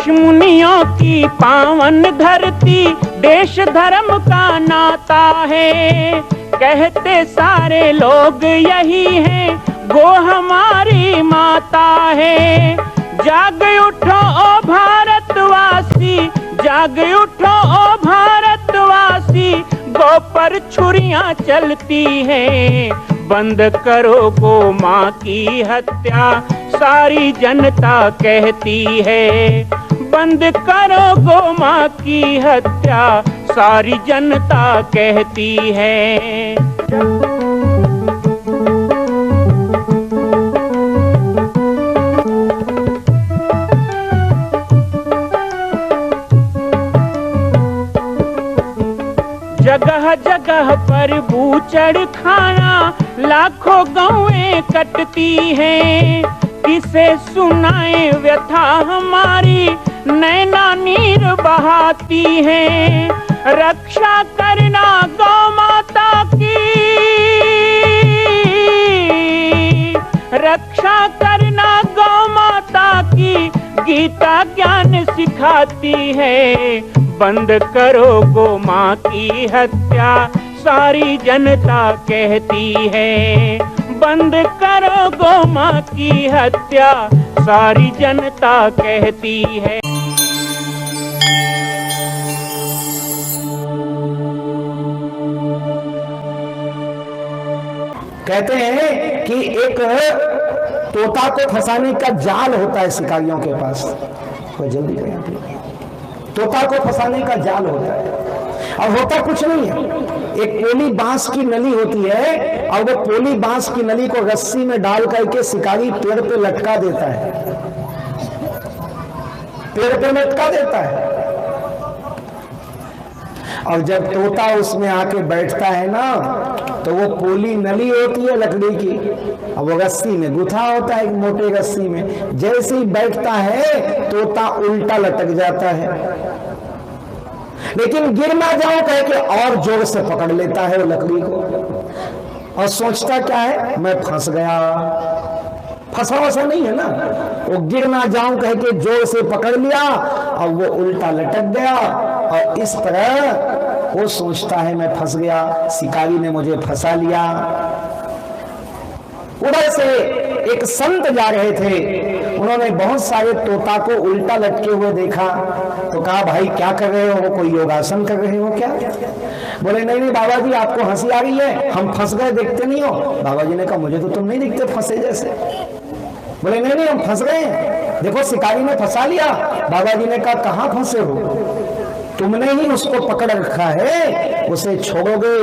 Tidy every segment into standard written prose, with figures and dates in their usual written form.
ऋषि मुनियों की पावन धरती, देश धर्म का नाता है। कहते सारे लोग यही हैं, गो हमारी माता है। जाग उठो ओ भारतवासी, जाग उठो ओ भारतवासी, गौ पर छुरियां चलती हैं। बंद करो गो माँ की हत्या, सारी जनता कहती है। बंद करो गो माँ की हत्या, सारी जनता कहती है। जगह जगह पर बूचड़ खाना, लाखों गौएं कटती हैं। किसे सुनाए व्यथा हमारी, नैना नीर बहाती हैं। रक्षा करना गौ माता की, रक्षा करना गौ माता की, गीता ज्ञान सिखाती है। बंद करो गो माँ की हत्या, सारी जनता कहती है। बंद करो गो माँ की हत्या, सारी जनता कहती है। कहते हैं कि एक तोता को फंसाने का जाल होता है शिकारियों के पास। कोई जल्दी करें, तोता को फंसाने का जाल होता है और होता कुछ नहीं है। एक पोली बांस की नली होती है और वो पोली बांस की नली को रस्सी में डाल करके शिकारी पेड़ पे लटका देता है, पेड़ पे लटका देता है। और जब तोता उसमें आके बैठता है ना, तो वो पोली नली होती है लकड़ी की, और वो रस्सी में गुथा होता है, एक मोटे रस्सी में। जैसे ही बैठता है तोता उल्टा लटक जाता है, लेकिन गिर ना जाऊं कह के और जोर से पकड़ लेता है वो लकड़ी को, और सोचता क्या है, मैं फंस गया। फंसा वसा नहीं है ना, वो गिर ना जाऊं कह के जोर से पकड़ लिया और वो उल्टा लटक गया। और इस तरह वो सोचता है मैं फंस गया, शिकारी ने मुझे फंसा लिया। उधर से एक संत जा रहे थे, उन्होंने बहुत सारे तोता को उल्टा लटके हुए देखा, तो कहा भाई क्या कर रहे हो, कोई योगासन कर रहे हो क्या? बोले नहीं नहीं बाबा जी, आपको हंसी आ रही है, हम फंस गए, देखते नहीं हो। बाबा जी ने कहा मुझे तो तुम नहीं दिखते फंसे जैसे। बोले नहीं नहीं हम फंस गए हैं, देखो शिकारी ने फंसा लिया। बाबा जी ने कहा कहाँ फंसे हो, तुमने ही उसको पकड़ रखा है, उसे छोड़ोगे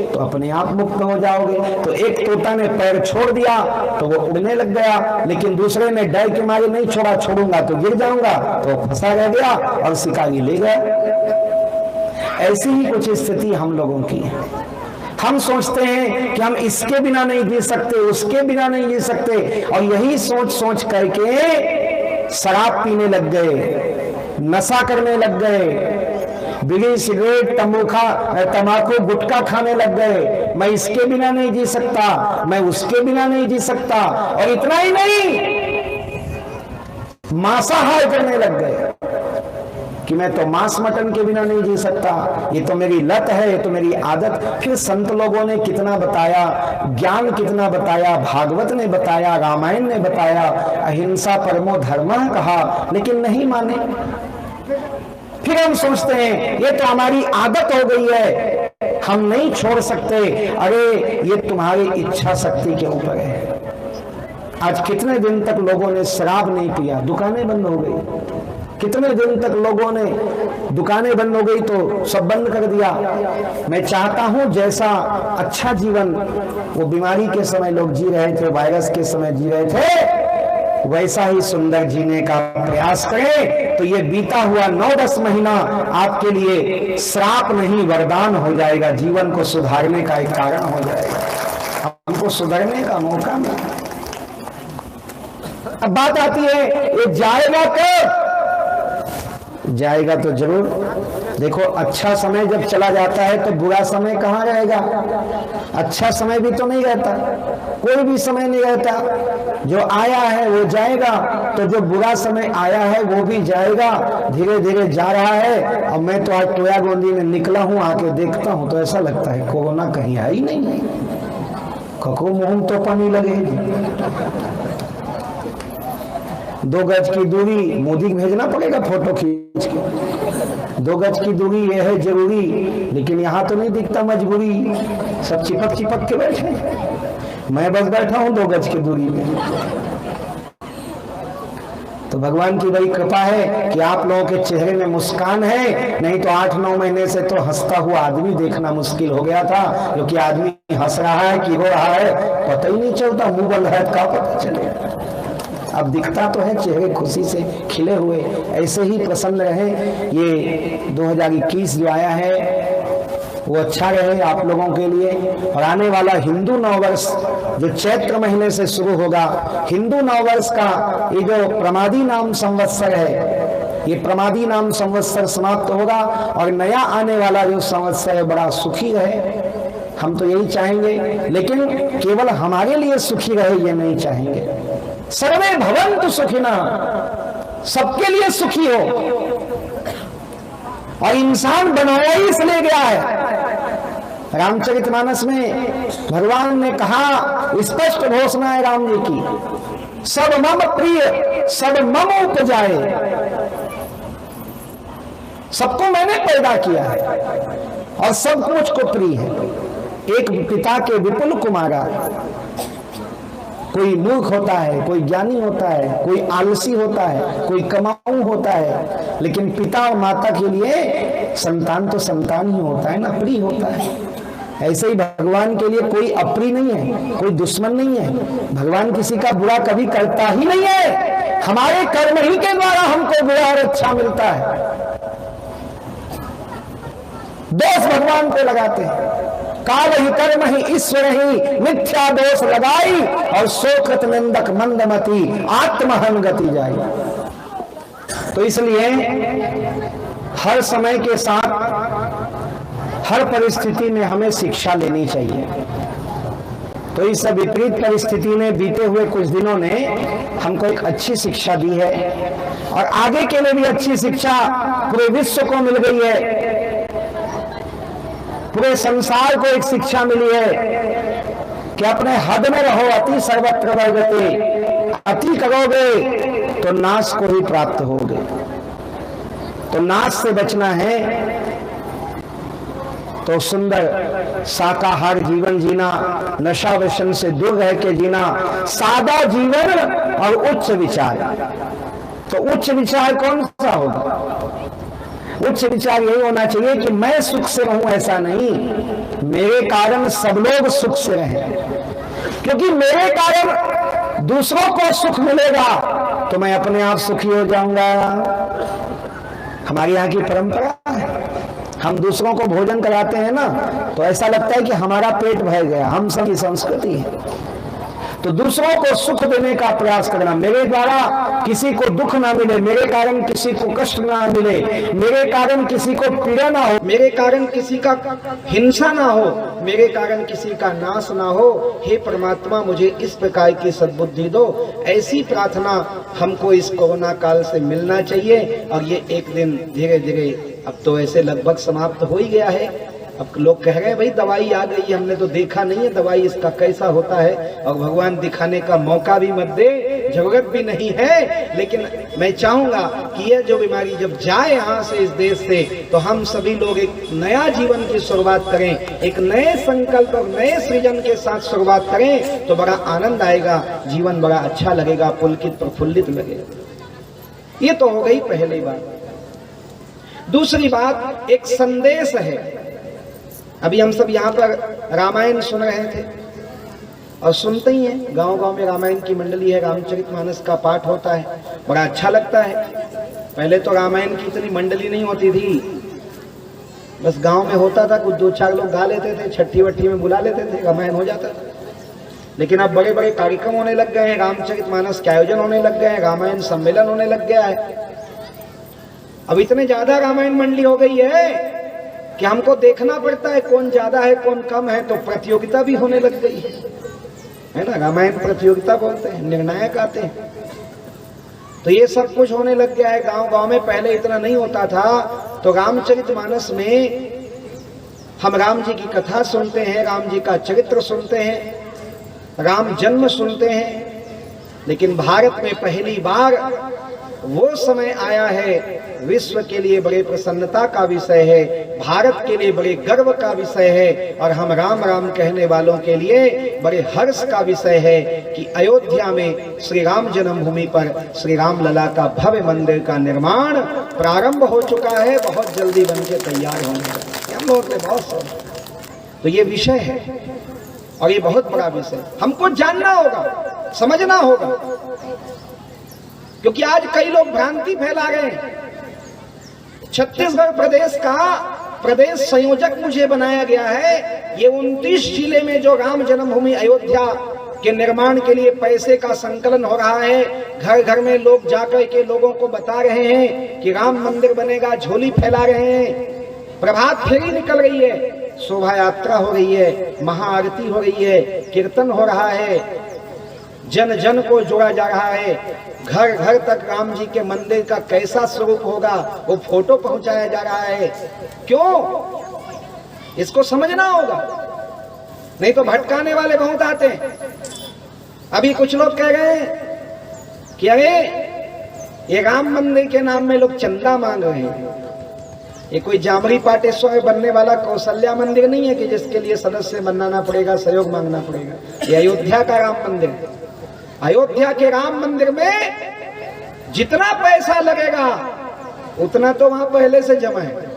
तो अपने आप मुक्त हो जाओगे। तो एक तोता ने पैर छोड़ दिया तो वो उड़ने लग गया, लेकिन दूसरे ने डर के मारे नहीं छोड़ा, छोड़ूंगा तो गिर जाऊंगा, तो फंसा रह गया और शिकारी ले गया। ऐसी ही कुछ स्थिति हम लोगों की है। हम सोचते हैं कि हम इसके बिना नहीं जी सकते, उसके बिना नहीं जी सकते, और यही सोच सोच करके शराब पीने लग गए, नशा करने लग गए, बीड़ी सिगरेट तंबाकू गुटखा खाने लग गए। मैं इसके बिना नहीं जी सकता, मैं उसके बिना नहीं जी सकता, और इतना ही नहीं मांसाहार करने लग गए कि मैं तो मांस मटन के बिना नहीं जी सकता, ये तो मेरी लत है, ये तो मेरी आदत। फिर संत लोगों ने कितना बताया, ज्ञान कितना बताया, भागवत ने बताया, रामायण ने बताया, अहिंसा परमो धर्मः कहा, लेकिन नहीं माने। फिर हम सोचते हैं ये तो हमारी आदत हो गई है, हम नहीं छोड़ सकते। अरे ये तुम्हारी इच्छा शक्ति के ऊपर है। आज कितने दिन तक लोगों ने शराब नहीं पिया, दुकानें बंद हो गई। कितने दिन तक लोगों ने दुकानें बंद हो गई तो सब बंद कर दिया। मैं चाहता हूं जैसा अच्छा जीवन वो बीमारी के समय लोग जी रहे थे, वायरस के समय जी रहे थे, वैसा ही सुंदर जीने का प्रयास करें, तो ये बीता हुआ 9-10 महीना आपके लिए श्राप नहीं वरदान हो जाएगा, जीवन को सुधारने का एक कारण हो जाएगा, हमको सुधरने का मौका मिलेगा। अब बात आती है ये जाएगा कब? जाएगा तो जरूर देखो अच्छा समय जब चला जाता है तो बुरा समय कहाँ रहेगा? अच्छा समय भी तो नहीं रहता, कोई भी समय नहीं रहता। जो आया है वो जाएगा, तो जो बुरा समय आया है वो भी जाएगा, धीरे धीरे जा रहा है। अब मैं तो आज टोया गोंदी में निकला हूं, आके देखता हूं तो ऐसा लगता है कोरोना कहीं है ही नहीं है। कको मुंह तो पानी लगेगी। 2 गज की दूरी, मोदी भेजना पड़ेगा फोटो खींच के। 2 गज की दूरी ये है जरूरी, लेकिन यहाँ तो नहीं दिखता मजबूरी, सब चिपक चिपक के बैठे। मैं बस बैठा हूँ 2 गज की दूरी में। तो भगवान की बड़ी कृपा है कि आप लोगों के चेहरे में मुस्कान है, नहीं तो 8-9 महीने से तो हंसता हुआ आदमी देखना मुश्किल हो गया था, क्योंकि आदमी हंस रहा है कि रो रहा है पता ही नहीं चलता, मुंह बंद है क्या पता चलेगा। अब दिखता तो है चेहरे खुशी से खिले हुए। ऐसे ही प्रसन्न रहे। ये 2021 जो आया है वो अच्छा रहे आप लोगों के लिए। और आने वाला हिंदू नववर्ष जो चैत्र महीने से शुरू होगा, हिंदू नववर्ष का ये जो प्रमादी नाम संवत्सर है, ये प्रमादी नाम संवत्सर समाप्त होगा और नया आने वाला जो संवत्सर है बड़ा सुखी रहे। हम तो यही चाहेंगे, लेकिन केवल हमारे लिए सुखी रहे ये नहीं चाहेंगे। सर्वे भवन्तु सुखिनः, सबके लिए सुखी हो। और इंसान बनाया ही इसलिए गया है। रामचरितमानस में भगवान ने कहा, स्पष्ट घोषणा है राम जी की, सब मम प्रिय सब मम उपजाए। सबको मैंने पैदा किया है और सब मुझको प्रिय है। एक पिता के विपुल कुमारा, कोई मूर्ख होता है, कोई ज्ञानी होता है, कोई आलसी होता है, कोई कमाऊ होता है, लेकिन पिता और माता के लिए संतान तो संतान ही होता है ना, प्रिय होता है। ऐसे ही भगवान के लिए कोई अप्रिय नहीं है, कोई दुश्मन नहीं है। भगवान किसी का बुरा कभी करता ही नहीं है। हमारे कर्म ही के द्वारा हमको बुरा और अच्छा मिलता है। दोष भगवान को लगाते हैं। काल ही कर्म ही ईश्वर ही मिथ्या दोष लगाई, और शोकृत निंदक मंदमती आत्महन गति जाई। तो इसलिए हर समय के साथ हर परिस्थिति में हमें शिक्षा लेनी चाहिए। तो इस विपरीत परिस्थिति में बीते हुए कुछ दिनों ने हमको एक अच्छी शिक्षा दी है, और आगे के लिए भी अच्छी शिक्षा पूरे विश्व को मिल गई है। पूरे संसार को एक शिक्षा मिली है कि अपने हद में रहो, अति सर्वत्र वर्गते। अति करोगे तो नाश को ही प्राप्त होगे। तो नाश से बचना है तो सुंदर शाकाहार जीवन जीना, नशा व्यसन से दूर रह के जीना, सादा जीवन और उच्च विचार। तो उच्च विचार कौन सा होगा? उच्च विचार यही होना चाहिए कि मैं सुख से रहूं, ऐसा नहीं, मेरे कारण सब लोग सुख से रहें। क्योंकि मेरे कारण दूसरों को सुख मिलेगा तो मैं अपने आप सुखी हो जाऊंगा। हमारी यहाँ की परंपरा है, हम दूसरों को भोजन कराते हैं ना तो ऐसा लगता है कि हमारा पेट भर गया। हम सबकी संस्कृति है। तो दूसरों को सुख देने का प्रयास करना, मेरे द्वारा किसी को दुख ना मिले, मेरे कारण किसी को कष्ट ना मिले, मेरे कारण किसी को पीड़ा ना हो, मेरे कारण किसी का हिंसा ना हो, मेरे कारण किसी का नाश ना हो। हे परमात्मा, मुझे इस प्रकार की सद्बुद्धि दो। ऐसी प्रार्थना हमको इस कोरोना काल से मिलना चाहिए। और ये एक दिन धीरे धीरे, अब तो ऐसे लगभग समाप्त हो ही गया है। अब लोग कह रहे हैं भाई दवाई आ गई, हमने तो देखा नहीं है दवाई इसका कैसा होता है, और भगवान दिखाने का मौका भी मत दे, जरूरत भी नहीं है। लेकिन मैं चाहूंगा कि यह जो बीमारी जब जाए यहाँ से, इस देश से, तो हम सभी लोग एक नया जीवन की शुरुआत करें, एक नए संकल्प और नए सृजन के साथ शुरुआत करें, तो बड़ा आनंद आएगा, जीवन बड़ा अच्छा लगेगा, पुलकित प्रफुल्लित लगेगा। ये तो हो गई पहली बात। दूसरी बात, एक संदेश है। अभी हम सब यहाँ पर रामायण सुन रहे थे और सुनते ही हैं, गांव गांव में रामायण की मंडली है, रामचरितमानस का पाठ होता है, बड़ा अच्छा लगता है। पहले तो रामायण की इतनी मंडली नहीं होती थी, बस गांव में होता था, कुछ 2-4 लोग गा लेते थे, छठी वट्ठी में बुला लेते थे, रामायण हो जाता था। लेकिन अब बड़े बड़े कार्यक्रम होने लग गए हैं, रामचरितमानस के आयोजन होने लग गए हैं, रामायण सम्मेलन होने लग गया है। अब इतने ज्यादा रामायण मंडली हो गई है कि हमको देखना पड़ता है कौन ज्यादा है कौन कम है, तो प्रतियोगिता भी होने लग गई है ना। रामायण प्रतियोगिता बोलते हैं, निर्णायक आते हैं, तो ये सब कुछ होने लग गया है। गांव गांव में पहले इतना नहीं होता था। तो रामचरितमानस में हम राम जी की कथा सुनते हैं, राम जी का चरित्र सुनते हैं, राम जन्म सुनते हैं, लेकिन भारत में पहली बार वो समय आया है, विश्व के लिए बड़े प्रसन्नता का विषय है, भारत के लिए बड़े गर्व का विषय है, और हम राम राम कहने वालों के लिए बड़े हर्ष का विषय है कि अयोध्या में श्री राम जन्मभूमि पर श्री राम लला का भव्य मंदिर का निर्माण प्रारंभ हो चुका है, बहुत जल्दी बनके तैयार होने लगा। हम लोग ने बहुत सोचा, तो ये विषय है और ये बहुत बड़ा विषय हमको जानना होगा, समझना होगा, क्योंकि आज कई लोग भ्रांति फैला रहे हैं। छत्तीसगढ़ प्रदेश का प्रदेश संयोजक मुझे बनाया गया है। ये 29 जिले में जो राम जन्मभूमि अयोध्या के निर्माण के लिए पैसे का संकलन हो रहा है, घर घर में लोग जाकर के लोगों को बता रहे हैं कि राम मंदिर बनेगा, झोली फैला रहे हैं, प्रभात फेरी निकल रही है, शोभा यात्रा हो रही है, महाआरती हो रही है, कीर्तन हो रहा है, जन जन को जोड़ा जा रहा है, घर घर तक राम जी के मंदिर का कैसा स्वरूप होगा वो फोटो पहुंचाया जा रहा है। क्यों? इसको समझना होगा, नहीं तो भटकाने वाले बहुत आते हैं। अभी कुछ लोग कह रहे हैं कि अरे ये राम मंदिर के नाम में लोग चंदा मांग रहे हैं। ये कोई जामरी पाटेश्वर बनने वाला कौशल्या मंदिर नहीं है कि जिसके लिए सदस्य बनाना पड़ेगा, सहयोग मांगना पड़ेगा। ये अयोध्या का राम मंदिर है। अयोध्या के राम मंदिर में जितना पैसा लगेगा उतना तो वहां पहले से जमा है।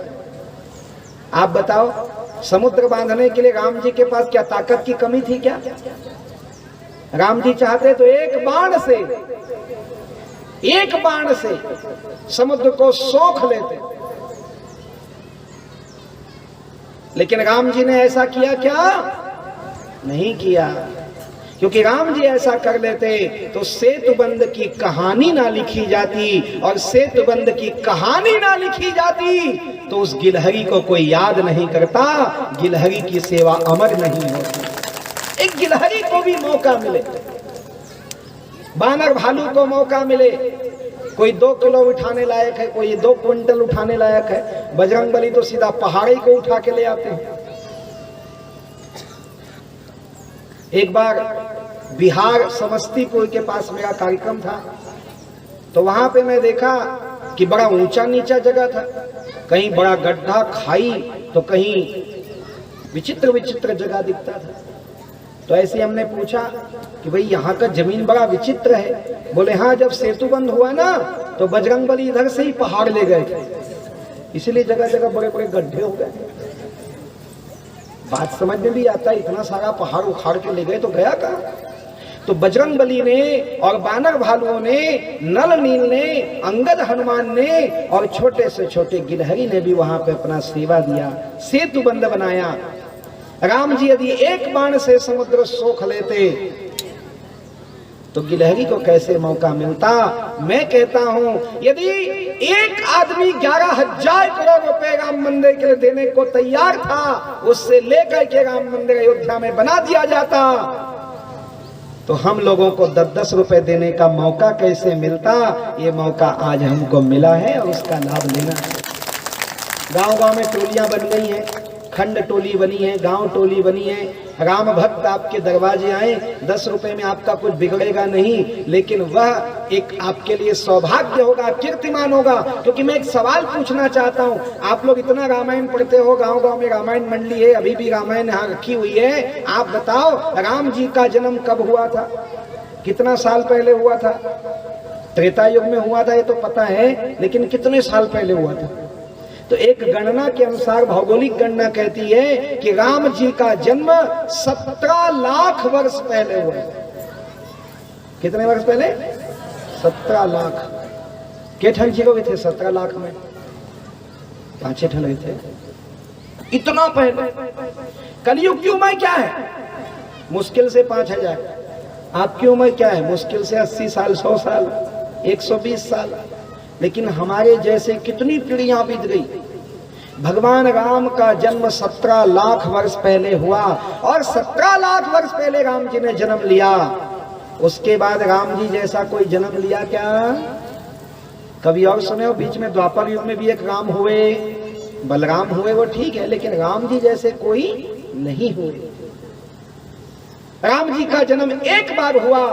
आप बताओ, समुद्र बांधने के लिए राम जी के पास क्या ताकत की कमी थी क्या? राम जी चाहते तो एक बाण से समुद्र को सोख लेते, लेकिन राम जी ने ऐसा किया क्या? नहीं किया। क्योंकि राम जी ऐसा कर लेते तो सेतुबंध की कहानी ना लिखी जाती, और सेतुबंध की कहानी ना लिखी जाती तो उस गिलहरी को कोई याद नहीं करता, गिलहरी की सेवा अमर नहीं होती। एक गिलहरी को भी मौका मिले, बानर भालू को मौका मिले, कोई 2 किलो उठाने लायक है, कोई 2 क्विंटल उठाने लायक है, बजरंगबली तो सीधा पहाड़ी को उठा के ले आते हैं। एक बार बिहार समस्तीपुर के पास मेरा कार्यक्रम था, तो वहां पे मैं देखा कि बड़ा ऊंचा नीचा जगह था, कहीं बड़ा गड्ढा खाई तो कहीं विचित्र विचित्र जगह दिखता था। तो ऐसे हमने पूछा कि भाई यहाँ का जमीन बड़ा विचित्र है। बोले हाँ, जब सेतु बंद हुआ ना तो बजरंगबली इधर से ही पहाड़ ले गए थे, इसलिए जगह जगह बड़े बड़े गड्ढे हो गए। बात समझ में भी आता है, इतना सारा पहाड़ उखाड़ के ले गए तो गया कहाँ? तो बजरंगबली ने और बानर भालुओं ने, नल नील ने, अंगद हनुमान ने और छोटे से छोटे गिलहरी ने भी वहां पे अपना सेवा दिया, सेतु बंद बनाया। राम जी यदि एक बाण से समुद्र सोख लेते तो गिलहरी को कैसे मौका मिलता? मैं कहता हूं, यदि एक आदमी 11,000 करोड़ रुपए राम मंदिर के लिए देने को तैयार था, उससे लेकर के राम मंदिर अयोध्या में बना दिया जाता, तो हम लोगों को 10-10 रुपए देने का मौका कैसे मिलता? ये मौका आज हमको मिला है और उसका लाभ लेना है। गांव गांव में टोलियां बन गई हैं, खंड टोली बनी है, गांव टोली बनी है। राम भक्त आपके दरवाजे आए, 10 रुपए में आपका कुछ बिगड़ेगा नहीं, लेकिन वह एक आपके लिए सौभाग्य होगा, कीर्तिमान होगा। क्योंकि मैं एक सवाल पूछना चाहता हूं, आप लोग इतना रामायण पढ़ते हो, गांव गांव में रामायण मंडली है, अभी भी रामायण यहाँ रखी हुई है। आप बताओ, राम जी का जन्म कब हुआ था? कितना साल पहले हुआ था? त्रेता युग में हुआ था, ये तो पता है, लेकिन कितने साल पहले हुआ था? तो एक गणना के अनुसार, भौगोलिक गणना कहती है कि राम जी का जन्म 17 लाख वर्ष पहले हुआ। कितने वर्ष पहले? 17 लाख। के ठन जी लोग थे 17 लाख में? 5-6 ठन थे, इतना पहले। कलयुग की उम्र क्या है? मुश्किल से 5000। आपकी उम्र क्या है? मुश्किल से 80 साल, 100 साल, 120 साल। लेकिन हमारे जैसे कितनी पीढ़ियां बीत गई। भगवान राम का जन्म 17 लाख वर्ष पहले हुआ और 17 लाख वर्ष पहले राम जी ने जन्म लिया। उसके बाद राम जी जैसा कोई जन्म लिया क्या? कभी और सुने हो? बीच में द्वापर युग में भी एक राम हुए, बलराम हुए, वो ठीक है, लेकिन राम जी जैसे कोई नहीं हुए। राम जी का जन्म एक बार हुआ,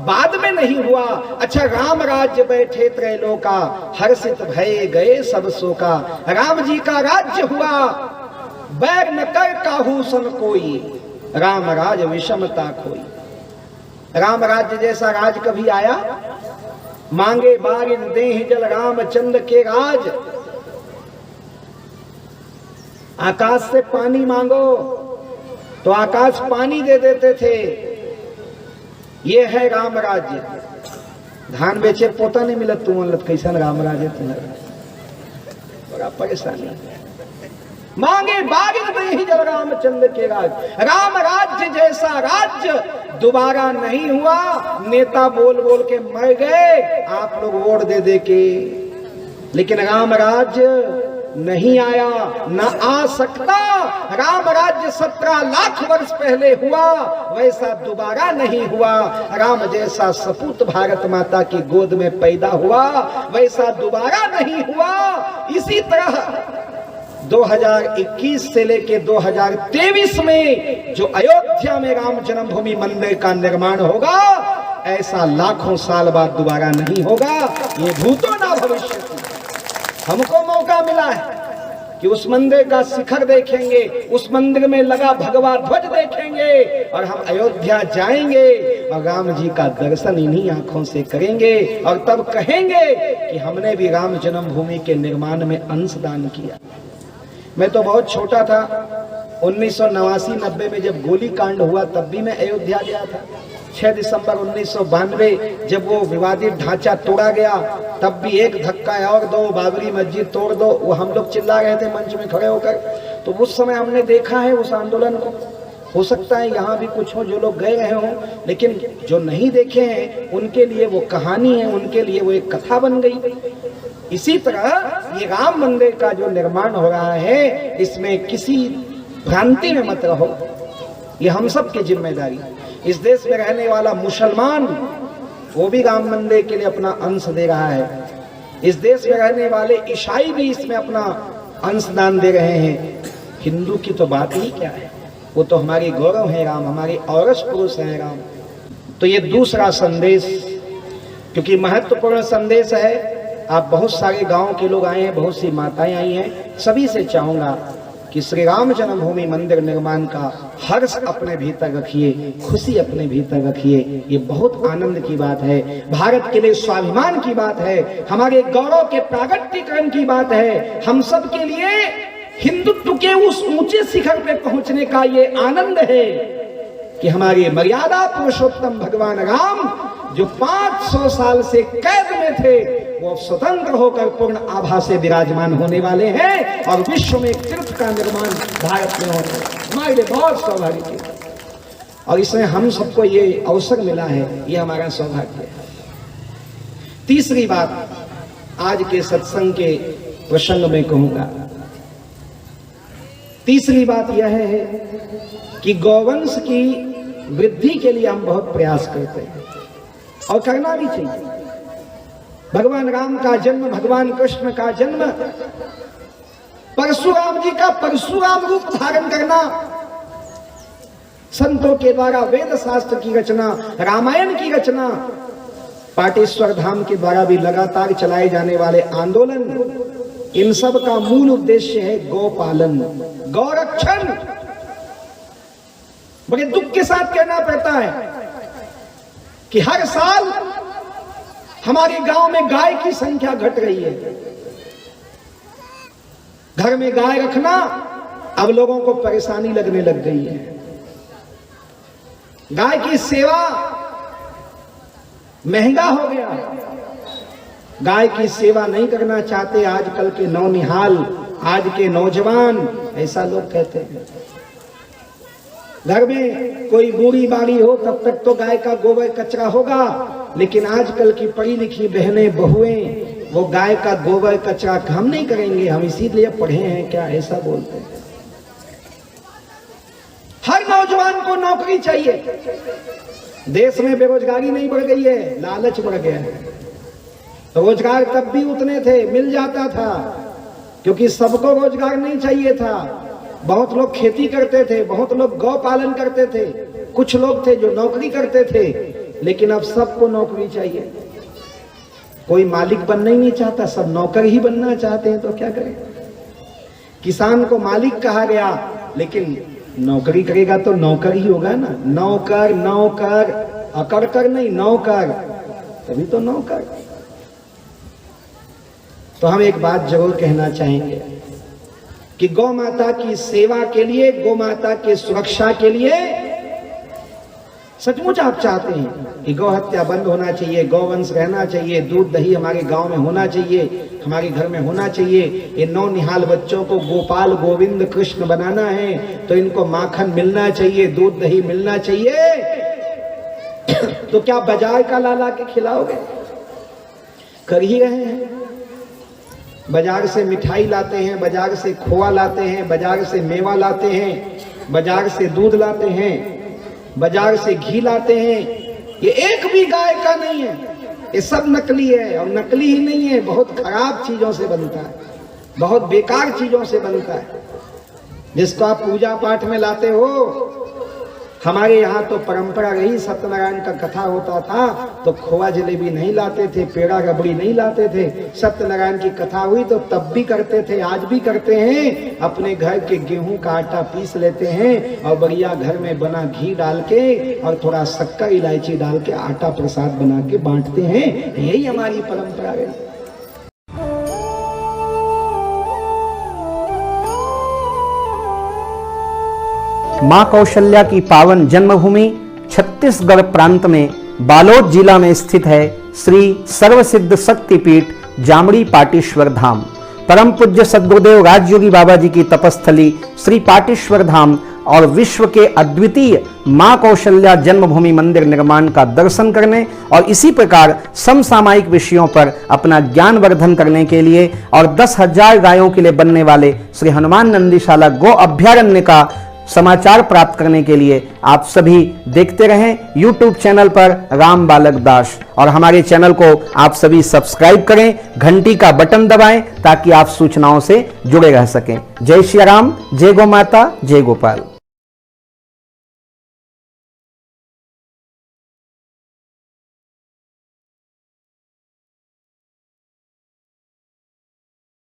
बाद में नहीं हुआ। अच्छा, राम राज्य बैठे त्रैलोका, हर्षित भये गए सब शोका। राम जी का राज्य हुआ, बैर न कर काहू सन कोई, राम राज विषमता खोई। राम राज्य जैसा राज कभी आया? मांगे बारिन देहि जल रामचंद्र के राज। आकाश से पानी मांगो तो आकाश पानी दे देते थे। ये है राम राज्य। धान बेचे पोता नहीं मिलत तू मनलत, कैसा राम राज्य तुम्हारा? बड़ा परेशानी। मांगे बागिन देहि जल रामचंद्र के राज। राम राज्य जैसा राज्य दोबारा नहीं हुआ। नेता बोल बोल के मर गए, आप लोग वोट दे दे के, लेकिन राम राज्य नहीं आया, न आ सकता। राम राज्य 17 लाख वर्ष पहले हुआ, वैसा दोबारा नहीं हुआ। राम जैसा सपूत भारत माता की गोद में पैदा हुआ, वैसा दोबारा नहीं हुआ। इसी तरह 2021 से लेके 2023 में जो अयोध्या में राम जन्मभूमि मंदिर का निर्माण होगा, ऐसा लाखों साल बाद दोबारा नहीं होगा। ये भूतो ना भविष्य। हमको मौका मिला है कि उस मंदिर का शिखर देखेंगे, उस मंदिर में लगा भगवा ध्वज देखेंगे, और हम अयोध्या जाएंगे और राम जी का दर्शन इन्हीं आंखों से करेंगे, और तब कहेंगे कि हमने भी राम जन्मभूमि के निर्माण में अंशदान किया। मैं तो बहुत छोटा था, 1989-90 में जब गोली कांड हुआ तब भी मैं अयोध्या गया था। 6 दिसंबर 1992 जब वो विवादित ढांचा तोड़ा गया, तब भी एक धक्का और दो, बाबरी मस्जिद तोड़ दो, वो हम लोग चिल्ला रहे थे मंच में खड़े होकर। तो उस समय हमने देखा है उस आंदोलन को। हो सकता है यहाँ भी कुछ हो जो लोग गए रहे हों, लेकिन जो नहीं देखे हैं उनके लिए वो कहानी है, उनके लिए वो एक कथा बन गई। इसी तरह ये राम मंदिर का जो निर्माण हो रहा है, इसमें किसी भ्रांति में मत रहो, ये हम सब की जिम्मेदारी। इस देश में रहने वाला मुसलमान वो भी राम मंदिर के लिए अपना अंश दे रहा है। इस देश में रहने वाले ईसाई भी इसमें अपना अंशदान दे रहे हैं। हिंदू की तो बात ही क्या है, वो तो हमारी गौरव है राम, हमारे औरस पुरुष है राम। तो ये दूसरा संदेश, क्योंकि महत्वपूर्ण संदेश है। आप बहुत सारे गांव के लोग आए हैं, बहुत सी माताएं आई हैं, सभी से चाहूंगा कि श्री राम जन्मभूमि मंदिर निर्माण का हर्ष अपने भीतर रखिए, खुशी अपने भीतर रखिए। ये बहुत आनंद की बात है, भारत के लिए स्वाभिमान की बात है, हमारे गौरव के प्रागट्यकरण की बात है। हम सब के लिए हिंदुत्व के उस ऊंचे शिखर पे पहुंचने का ये आनंद है कि हमारे मर्यादा पुरुषोत्तम भगवान राम जो 500 साल से कैद में थे, वो स्वतंत्र होकर पूर्ण आभा से विराजमान होने वाले हैं, और विश्व में एक तीर्थ का निर्माण भारत में होगा। हमारे लिए बहुत सौभाग्य की, और इसमें हम सबको ये अवसर मिला है, ये हमारा सौभाग्य है। तीसरी बात आज के सत्संग के प्रसंग में कहूंगा। तीसरी बात यह है कि गौवंश की वृद्धि के लिए हम बहुत प्रयास करते हैं, और करना भी चाहिए। भगवान राम का जन्म, भगवान कृष्ण का जन्म, परशुराम जी का परशुराम रूप धारण करना, संतों के द्वारा वेद शास्त्र की रचना, रामायण की रचना, पाटेश्वर धाम के द्वारा भी लगातार चलाए जाने वाले आंदोलन, इन सब का मूल उद्देश्य है गौपालन, गौरक्षण। बड़े दुख के साथ कहना पड़ता है कि हर साल हमारे गांव में गाय की संख्या घट रही है। घर में गाय रखना अब लोगों को परेशानी लगने लग गई है। गाय की सेवा महंगा हो गया, गाय की सेवा नहीं करना चाहते आजकल के नौनिहाल, आज के नौजवान, ऐसा लोग कहते हैं। घर में कोई बूढ़ी बाड़ी हो तब तक तो गाय का गोबर कचरा होगा, लेकिन आजकल की पढ़ी लिखी बहनें, बहुएं वो गाय का गोबर कचरा हम नहीं करेंगे, हम इसीलिए पढ़े हैं क्या, ऐसा बोलते हैं। हर नौजवान को नौकरी चाहिए। देश में बेरोजगारी नहीं बढ़ गई है, लालच बढ़ गया है। रोजगार तब भी उतने थे, मिल जाता था, क्योंकि सबको रोजगार नहीं चाहिए था। बहुत लोग खेती करते थे, बहुत लोग गौ पालन करते थे, कुछ लोग थे जो नौकरी करते थे, लेकिन अब सबको नौकरी चाहिए। कोई मालिक बनना ही नहीं चाहता, सब नौकर ही बनना चाहते हैं, तो क्या करें। किसान को मालिक कहा गया, लेकिन नौकरी करेगा तो नौकर ही होगा ना। नौकर नौकर अकड़कर नहीं, नौकर, तभी तो नौकर। तो हम एक बात जरूर कहना चाहेंगे कि गौ माता की सेवा के लिए, गौ माता की सुरक्षा के लिए सचमुच आप चाहते हैं कि गौ हत्या बंद होना चाहिए, गौवंश रहना चाहिए, दूध दही हमारे गांव में होना चाहिए, हमारे घर में होना चाहिए। ये नौनिहाल बच्चों को गोपाल गोविंद कृष्ण बनाना है, तो इनको माखन मिलना चाहिए, दूध दही मिलना चाहिए। तो क्या बाजार का लाला के खिलाओगे? कर ही रहे हैं। बाजार से मिठाई लाते हैं, बाजार से खोआ लाते हैं, बाजार से मेवा लाते हैं, बाजार से दूध लाते हैं, बाजार से घी लाते हैं। ये एक भी गाय का नहीं है, ये सब नकली है। और नकली ही नहीं है, बहुत खराब चीजों से बनता है, बहुत बेकार चीजों से बनता है, जिसको आप पूजा पाठ में लाते हो। हमारे यहाँ तो परंपरा रही, सत्यनारायण का कथा होता था तो खोआ जलेबी नहीं लाते थे, पेड़ा रबड़ी नहीं लाते थे। सत्यनारायण की कथा हुई तो तब भी करते थे, आज भी करते हैं। अपने घर के गेहूं का आटा पीस लेते हैं और बढ़िया घर में बना घी डाल के और थोड़ा शक्कर इलायची डाल के आटा प्रसाद बना के बांटते हैं। यही हमारी परंपरा रही। मां कौशल्या की पावन जन्मभूमि छत्तीसगढ़ प्रांत में बालोद जिला में स्थित है श्री सर्वसिद्ध शक्तिपीठ जामड़ी पाटेश्वर धाम। परम पूज्य सद्गुरुदेव राजयोगी बाबा जी की तपस्थली श्री पाटेश्वर धाम और विश्व के अद्वितीय मां कौशल्या जन्मभूमि मंदिर निर्माण का दर्शन करने और इसी प्रकार समसामयिक विषयों पर अपना ज्ञान वर्धन करने के लिए और 10,000 गायों के लिए बनने वाले श्री हनुमान नंदीशाला गो अभ्यारण्य का समाचार प्राप्त करने के लिए आप सभी देखते रहें YouTube चैनल पर राम बालक दास, और हमारे चैनल को आप सभी सब्सक्राइब करें, घंटी का बटन दबाएं ताकि आप सूचनाओं से जुड़े रह सकें। जय श्री राम, जय गौ माता, जय गोपाल।